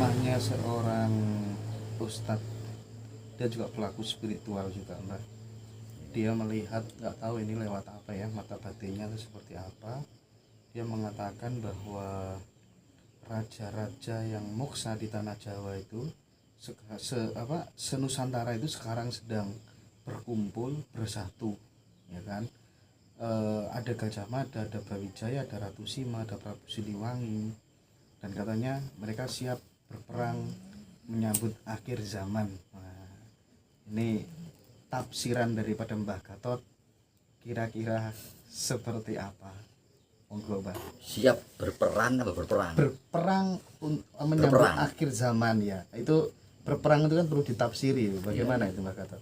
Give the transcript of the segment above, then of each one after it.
ceramahnya seorang ustadz, dia juga pelaku spiritual juga Mbak. Dia melihat, nggak tahu ini lewat apa ya, mata batinnya itu seperti apa. Dia mengatakan bahwa raja-raja yang moksa di tanah Jawa itu senusantara itu sekarang sedang berkumpul bersatu, ya kan. Ada Gajah Mada, ada Brawijaya, ada Ratu Sima, ada Prabu Siliwangi, dan katanya mereka siap berperang menyambut akhir zaman. Nah, ini tafsiran daripada Mbah Gatot kira-kira seperti apa? Monggo Mbah. Siap berperang apa berperang? Berperang menyambut akhir zaman ya. Itu berperang itu kan perlu ditafsiri. Bagaimana itu Mbah Gatot?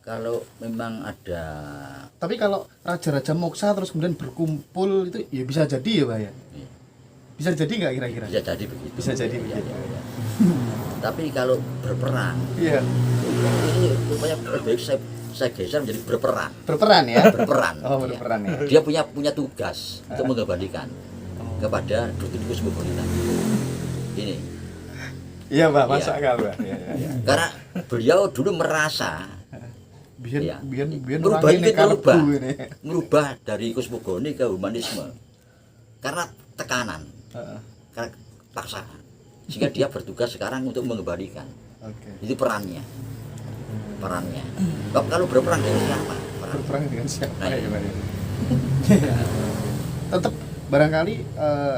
Kalau memang ada, tapi kalau raja-raja moksa terus kemudian berkumpul itu ya bisa jadi ya Pak ya? Iya. Bisa jadi nggak kira-kira? Bisa jadi begitu. Bisa jadi ya, begitu. ya. Tapi kalau berperang, Iya. ini rupanya lebih baik saya geser menjadi berperan. Berperan ya? Berperan. Oh, berperan ya. Dia punya tugas untuk mengembalikan kepada Dr. Kusbogoni tadi. Ini. Iya Pak, masuk Iya. akal Pak. Iya, iya, iya. Karena beliau dulu merasa Biar merubah nurangin itu kalbu ini. merubah dari kosmogoni ke humanisme karena tekanan, Heeh. karena paksaan, sehingga dia bertugas sekarang untuk mengembalikan. Oke. Itu perannya. Kalau berperang dengan siapa? Berperang dengan siapa Nah, ya Pak? Tetap barangkali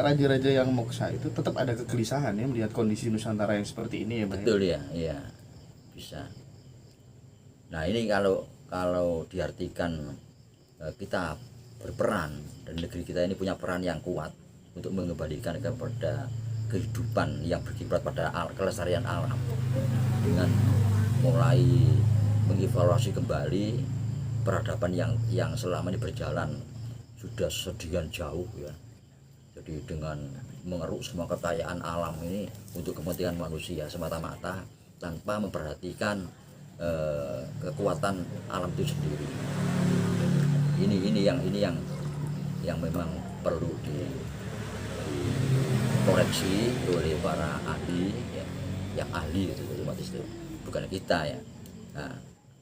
raja-raja yang moksa itu tetap ada kegelisahan ya melihat kondisi Nusantara yang seperti ini ya Pak. Betul ya, iya bisa. Nah ini kalau diartikan kita berperan dan negeri kita ini punya peran yang kuat untuk mengembalikan kepada kehidupan yang berkiblat pada kelestarian alam dengan mulai mengevaluasi kembali peradaban yang selama ini berjalan sudah sedemikian jauh ya. Jadi dengan mengeruk semua kekayaan alam ini untuk kepentingan manusia semata-mata tanpa memperhatikan kekuatan alam itu sendiri. Ini yang memang perlu dikoreksi oleh para ahli ya, yang ahli itu otomatis itu bukan kita ya. Nah,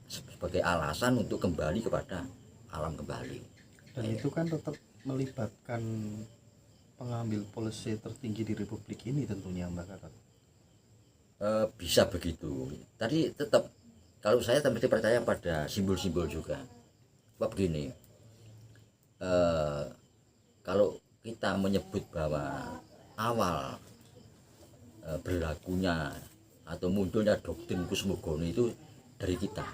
sebagai alasan untuk kembali kepada alam kembali. Dan itu kan tetap melibatkan pengambil polisi tertinggi di Republik ini tentunya Mbak Gatot. Bisa begitu. Tadi tetap kalau saya mesti percaya pada simbol-simbol juga. Sebab begini, kalau kita menyebut bahwa awal berlakunya atau munculnya doktrin Kusmogoni itu dari kita,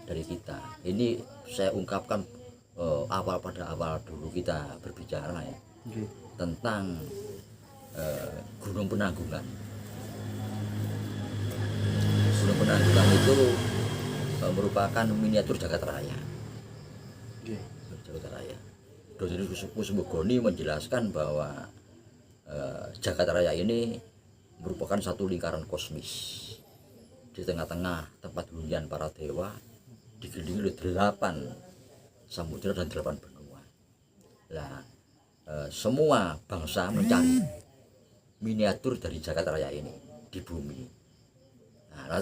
dari kita. Ini saya ungkapkan pada awal dulu kita berbicara ya tentang Gunung Penanggungan. Gunung Penanggungan itu merupakan miniatur Jagat Raya. Jagat Raya. Doktrin Kusmogoni menjelaskan bahwa Jagat Raya ini merupakan satu lingkaran kosmis. Di tengah-tengah tempat hunian para dewa dikelilingi oleh 8 samudera dan 8 benua. Nah, semua bangsa mencari miniatur dari Jagat Raya ini di bumi. Nah,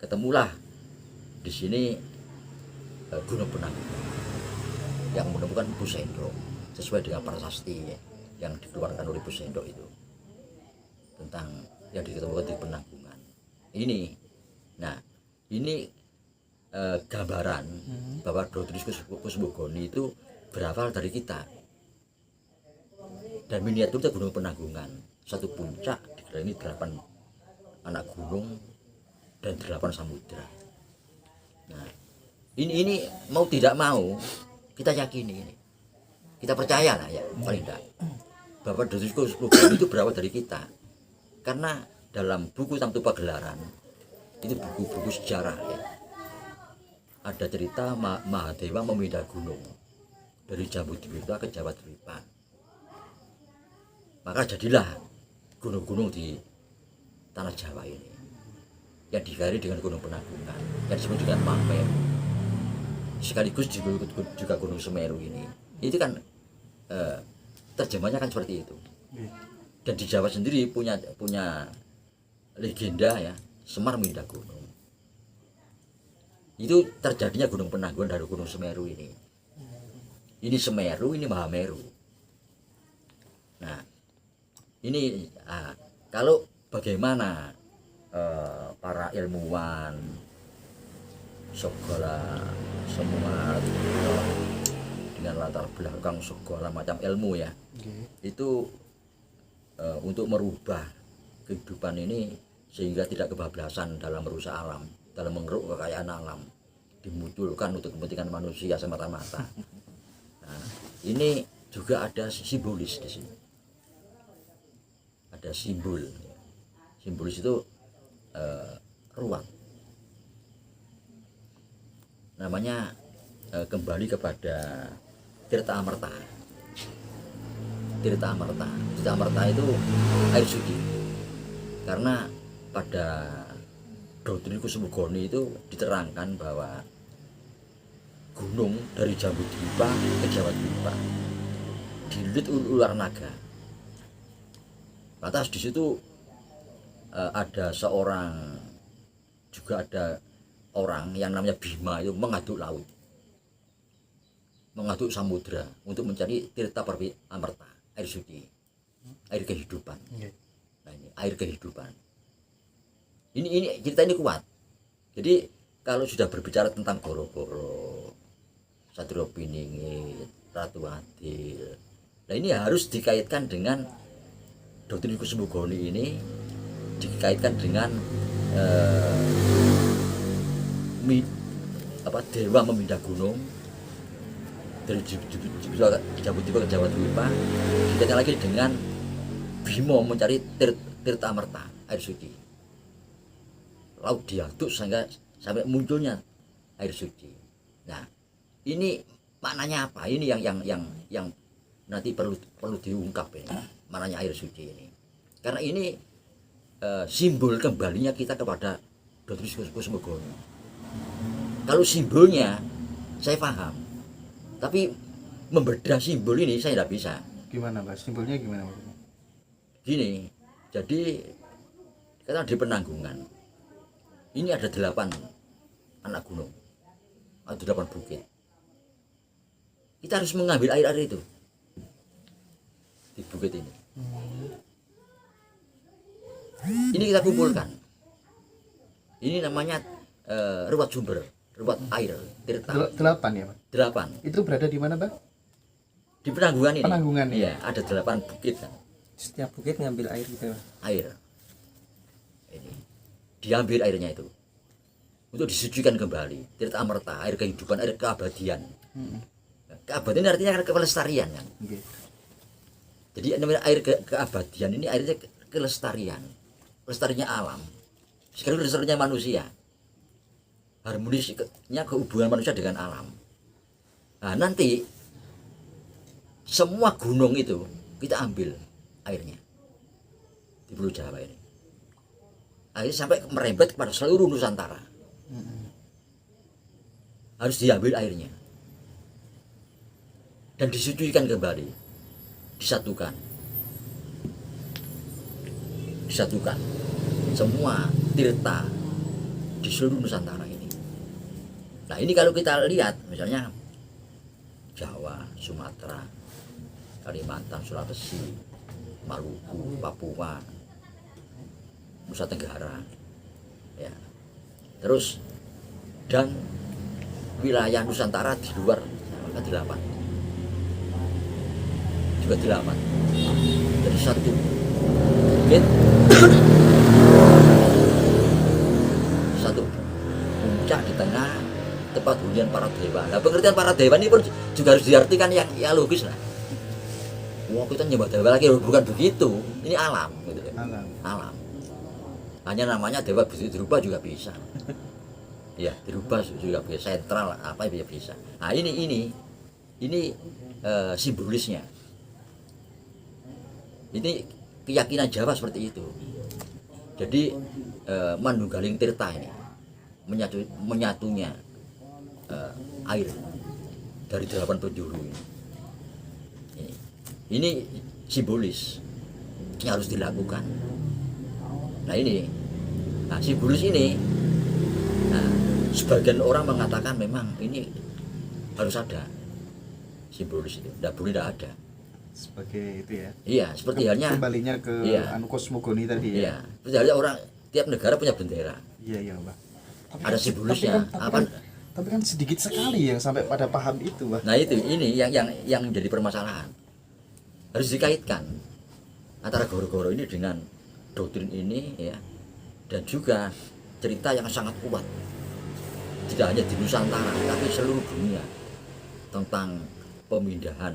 ketemulah di sini Gunung Penanggungan yang menemukan Bu Sendok sesuai dengan prasasti yang dikeluarkan oleh Bu Sendok itu tentang yang diketemukan di Penanggungan ini. Nah ini gambaran bahwa doktrin Kusmogoni itu berasal dari kita, dan miniatur itu Gunung Penanggungan, satu puncak dikelilingi 8 anak gunung dan 8 samudra. Nah, ini mau tidak mau kita yakini ini. Kita percaya lah ya, paling tidak. Bahwa doktrin Kusmogoni itu berawal dari kita. Karena dalam buku Tamtu Pagelaran itu buku-buku sejarah ya. Ada cerita Mahadewa memindah gunung dari Jambudwipta ke Jawa Dwipa. Maka jadilah gunung-gunung di tanah Jawa ini yang digaris dengan Gunung Penanggungan yang disebut dengan Mameru, sekaligus juga Gunung Semeru ini. Itu kan terjemahnya kan seperti itu. Dan di Jawa sendiri punya legenda ya, Semar mindah gunung. Itu terjadinya gunung penanggungan dari Gunung Semeru ini. Ini Semeru, ini Mahameru. Nah, ini kalau bagaimana para ilmuwan segala semua dengan latar belakang segala macam ilmu ya, itu untuk merubah kehidupan ini sehingga tidak kebablasan dalam merusak alam, dalam mengeruk kekayaan alam, dimunculkan untuk kepentingan manusia semata-mata. Nah, ini juga ada simbolis di sini. Ada simbol. Simbolis itu ruang. Namanya kembali kepada Tirta Amerta. Tirta Amerta. Tirta Amerta itu air suci. Karena pada doktrin Kusumegoni itu diterangkan bahwa gunung dari Jambudwipa ke Jawa Dwipa dililit ular naga. Lantas di situ ada seorang, juga ada orang yang namanya Bima itu mengaduk laut, mengaduk samudra untuk mencari Tirta Perwi Amerta, air suci, air kehidupan. Nah, ini air kehidupan. Ini cerita ini kuat. Jadi kalau sudah berbicara tentang Goro-Goro, Satrio Piningit, Ratu Adil, nah ini harus dikaitkan dengan doktrin Kusumegoni ini, dikaitkan dengan dewa memindah gunung dari Jambudwipa ke Jawa Dwipa, dikaitkan lagi dengan Bima mencari Tirta Amerta, air suci. Laut diaduk sehingga sampai munculnya air suci. Nah, ini maknanya apa? Ini yang nanti perlu diungkap ini, maknanya air suci ini. Karena ini simbol kembalinya kita kepada doktrin Kusumegoni. Kalau simbolnya saya paham, tapi membedah simbol ini saya tidak bisa. Gimana Mas? Simbolnya gimana maksudnya? Gini, jadi kita di Penanggungan ini ada 8 anak gunung, ada 8 bukit. Kita harus mengambil air itu di bukit ini. Ini kita kumpulkan. Ini namanya ruwat sumber, ruwat air Tirta. 8 ya Pak? 8. Itu berada di mana Pak? Di Penanggungan ini. Penanggungan iya, ada 8 bukit kan. Setiap bukit ngambil air gitu. Air. Ini diambil airnya itu untuk disucikan kembali. Tirta Amerta, air kehidupan, air keabadian. Keabadian artinya kelestarian kan. Okay. Jadi namanya air keabadian ini airnya kelestarian, lestarinya alam, sekaligus lestarinya manusia, harmonisnya hubungan manusia dengan alam. Nah, nanti semua gunung itu kita ambil airnya di Pulau Jawa ini, akhirnya sampai merembet kepada seluruh Nusantara. Harus diambil airnya dan disucikan kembali, disatukan semua tirta di seluruh Nusantara ini. Nah, ini kalau kita lihat misalnya Jawa, Sumatera, Kalimantan, Sulawesi, Maluku, Papua, Nusa Tenggara, ya. Terus dan wilayah Nusantara di luar maka 8 juga 8. Jadi satu bukit, satu puncak di tengah, tempat hunian para dewa. Nah, pengertian para dewa ini pun juga harus diartikan yang ya logis lah. Wah, kita nyembah dewa lagi, bukan begitu. Ini alam, gitu. Alam. Hanya namanya dewa dirubah juga bisa. Ya, dirubah juga bisa, sentral apa ya bisa. Nah, ini simbolisnya. Ini keyakinan Jawa seperti itu. Jadi manunggaling tirta ini menyatunya air dari 8 penjuru ini simbolis. yang harus dilakukan. Nah ini, simbolis ini, sebagian orang mengatakan memang ini harus ada simbolis itu, tidak boleh tidak ada. Sebagai itu ya. Iya, seperti halnya kembalinya ke iya, kosmogoni tadi ya. Iya, seperti halnya orang tiap negara punya bendera. Iya Pak. Ada simbolisnya. Tapi kan sedikit sekali yang sampai pada paham itu Pak. Nah itu ini yang menjadi permasalahan. Harus dikaitkan antara goro-goro ini dengan doktrin ini ya, dan juga cerita yang sangat kuat tidak hanya di Nusantara tapi seluruh dunia tentang pemindahan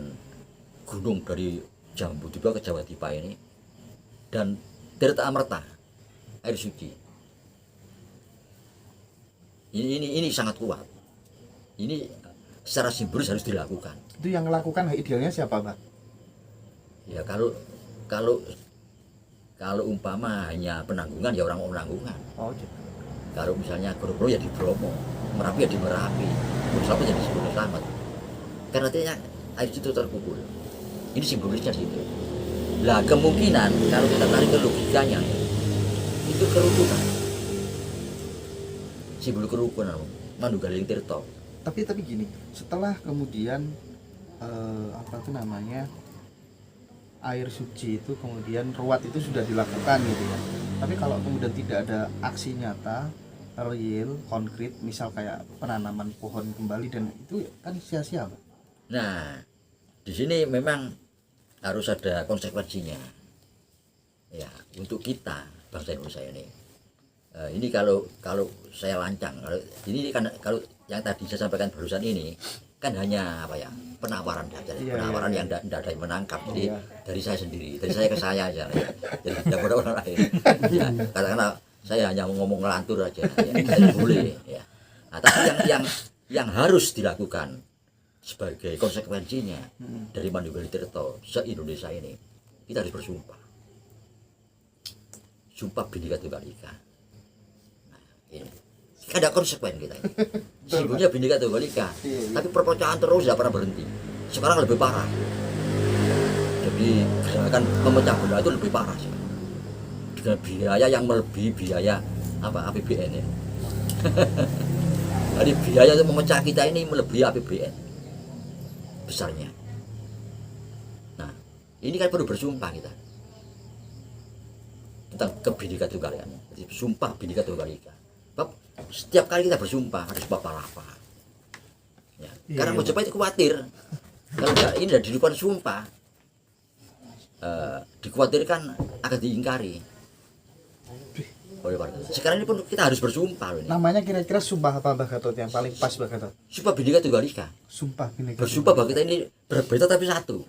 gunung dari Jambu Dipa ke Jawa Dipa ini, dan Tirta Amerta air suci ini sangat kuat. Ini secara simbolis harus dilakukan. Itu yang melakukan idealnya siapa Pak? Ya kalau umpama hanya penanggungan ya orang penanggungan. Oh gitu. Kalau misalnya Goro-Goro ya di Bromo, Merapi ya di Merapi, Selamat ya di Selamat. Karena artinya air situ terkumpul. Ini simbolisnya situ. Lah kemungkinan kalau kita tarik ke logikanya itu kerukunan. Simbol kerukunan Manunggaling Tirta. Tapi gini, setelah kemudian apa tuh namanya, air suci itu kemudian ruat itu sudah dilakukan gitu ya. Tapi kalau kemudian tidak ada aksi nyata, real, konkret, misal kayak penanaman pohon kembali, dan itu kan sia-sia Pak. Nah, di sini memang harus ada konsekuensinya. Ya, untuk kita bangsa Indonesia ini. Ini kalau saya lancang, kalau yang tadi saya sampaikan barusan ini kan hanya apa ya, penawaran saja, penawaran yang tidak ada yang menangkap. Jadi dari saya sendiri, dari saya ke saya aja, ya. Jadi tidak ada orang lain. Ya, katakanlah saya hanya ngomong ngelantur aja, ya, boleh. Ya. Nah, tapi yang harus dilakukan sebagai konsekuensinya dari Manunggaling Tirta se-Indonesia ini, kita harus bersumpah. Sumpah Bhinneka Tunggal Ika. Ini ada konsekuen kita ini. Simbolnya Bhinneka Tunggal Ika, tapi perpecahan terus tidak pernah berhenti. Sekarang lebih parah. Jadi gerakan memecah belah itu lebih parah sih. Dengan biaya yang melebihi biaya APBN ya. Jadi biaya untuk memecah kita ini melebihi APBN besarnya. Nah, ini kan perlu bersumpah kita tentang Bhinneka Tunggal Ika. Jadi sumpah Bhinneka Tunggal Ika. Setiap kali kita bersumpah harus apa-apa. Ya. Karena Majapahit itu khawatir kalau ini sudah dilakukan sumpah, dikhawatirkan akan diingkari oleh warga. Sekarang ini pun kita harus bersumpah. Ini. Namanya kira-kira sumpah apa Mbak Gatot yang paling pas Mbak Gatot? Sumpah Bhinneka Tunggal Ika. Sumpah Bhinneka. Bersumpah bahwa kita ini berbeda tapi satu.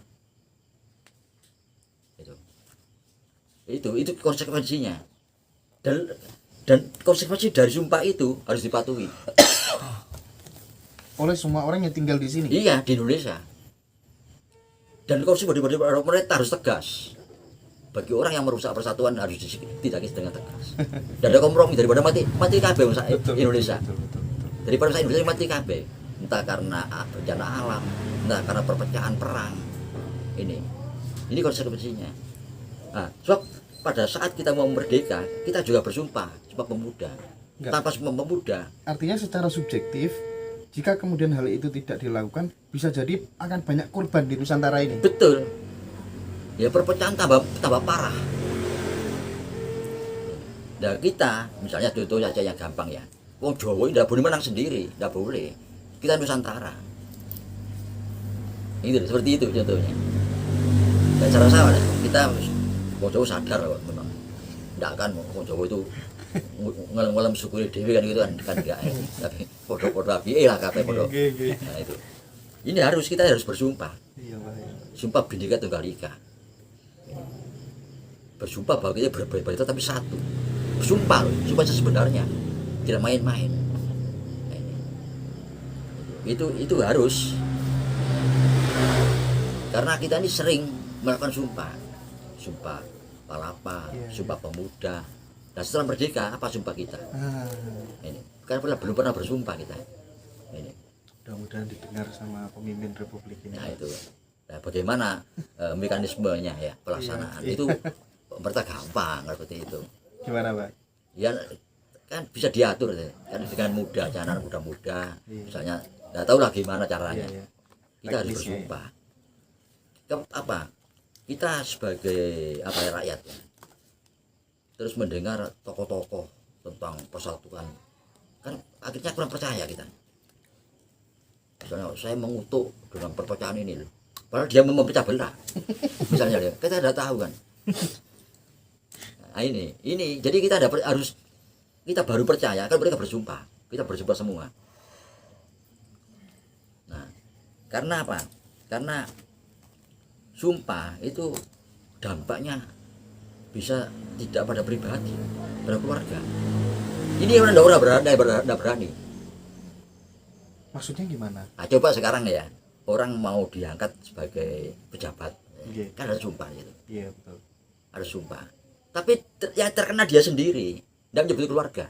Itu konsekuensinya. Dan konsekuensi dari sumpah itu harus dipatuhi oleh semua orang yang tinggal di sini. Iya, di Indonesia. Dan konsekuensi dari pemerintah harus tegas. Bagi orang yang merusak persatuan harus ditindaklanjuti dengan tegas. Dan ada kompromi daripada mati kabeh Indonesia. Daripada Indonesia mati kabeh. Entah karena bencana alam, entah karena perpecahan perang. Ini konsekuensinya. Nah, sebab pada saat kita mau merdeka, kita juga bersumpah, sumpah pemuda. Tanpa sumpah pemuda. Artinya secara subjektif, jika kemudian hal itu tidak dilakukan, bisa jadi akan banyak korban di Nusantara ini. Betul. Ya perpecahan tambah parah. Nah kita, misalnya contoh saja yang gampang ya. Wong Jawa tidak boleh menang sendiri, tidak boleh. Kita Nusantara. Ini seperti itu contohnya. Dan cara saya kita Wong Jawa sadar kok memang. Tidak kan Wong Jawa itu ngelem syukuri dewi kan gitu kan enggak ya. Tapi podo-podo api lah kabeh podo. Nah itu. Ini kita harus bersumpah. Iya, Pak. Sumpah Bhinneka Tunggal Ika. Bersumpah bahwa kita berbeda tapi satu. Bersumpah loh, sumpah sebenarnya. Tidak main-main. Nah, itu harus. Karena kita ini sering melakukan sumpah. Sumpah palapa, sumpah pemuda. Dan setelah merdeka apa sumpah kita? Ini karena belum pernah bersumpah kita. Ini. Mudah-mudahan didengar sama pemimpin Republik ini. Nah itu. Nah, bagaimana mekanismenya ya pelaksanaan itu pemerintah gampang kalau seperti itu. Gimana Pak? Ya kan bisa diatur ya. Kan dengan mudah, jangan muda-muda. Iya. Misalnya nggak tahu lah gimana caranya. Iya, iya. Kita harus Teknisnya, ya. bersumpah. Apa? Kita sebagai apa ya, rakyat ya, terus mendengar tokoh-tokoh tentang persatuan, kan akhirnya kurang percaya kita. Misalnya saya mengutuk dengan perpecahan ini loh, padahal dia memecah belah. Misalnya dia, kita udah tahu kan. Nah, ini jadi kita harus kita baru percaya kan mereka bersumpah, kita bersumpah semua. Nah, karena apa? Karena sumpah itu dampaknya bisa tidak pada pribadi, pada keluarga. Ini orang tidak berani. Maksudnya gimana? Nah, coba sekarang ya, orang mau diangkat sebagai pejabat, Iya. kan harus sumpah gitu, Iya betul. harus sumpah. Tapi yang terkena dia sendiri, tidak menyebut keluarga.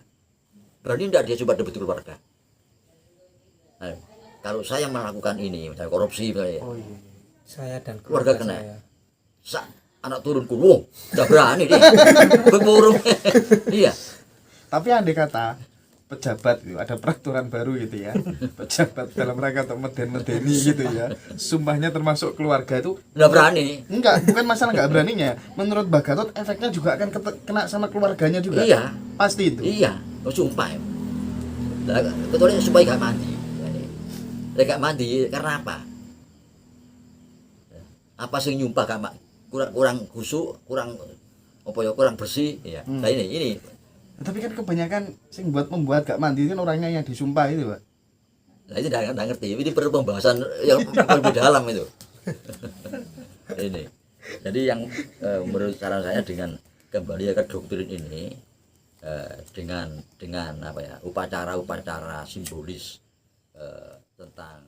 Berani tidak dia coba menyebut keluarga? Nah, kalau saya melakukan ini, misalnya korupsi, misalnya, Oh iya. Saya dan keluarga keluarga kena. saya. Anak turunku, wow, udah berani dia, berburu. Iya. Tapi andai kata pejabat itu ada peraturan baru gitu ya, pejabat dalam rangka untuk meden-medeni gitu ya, sumpahnya termasuk keluarga itu Nggak berani. enggak, bukan masalah nggak beraninya. Menurut Mbak Gatot efeknya juga akan kena sama keluarganya juga. Iya. Pasti itu. Iya, sumpah ya. Nah, kecuali supaya gak mandi. Gak mandi karena apa? Apa sih nyumpah gak kurang kusuk, kurang apa ya, kurang bersih ya. Nah ini. Tapi kan kebanyakan sing membuat gak mandi kan orangnya yang disumpah itu, Pak. Nah itu enggak ngerti. Ini perlu pembahasan yang lebih dalam itu. Ini. Jadi yang menurut saran saya dengan kembali ke doktrin ini, dengan apa ya, upacara-upacara simbolis tentang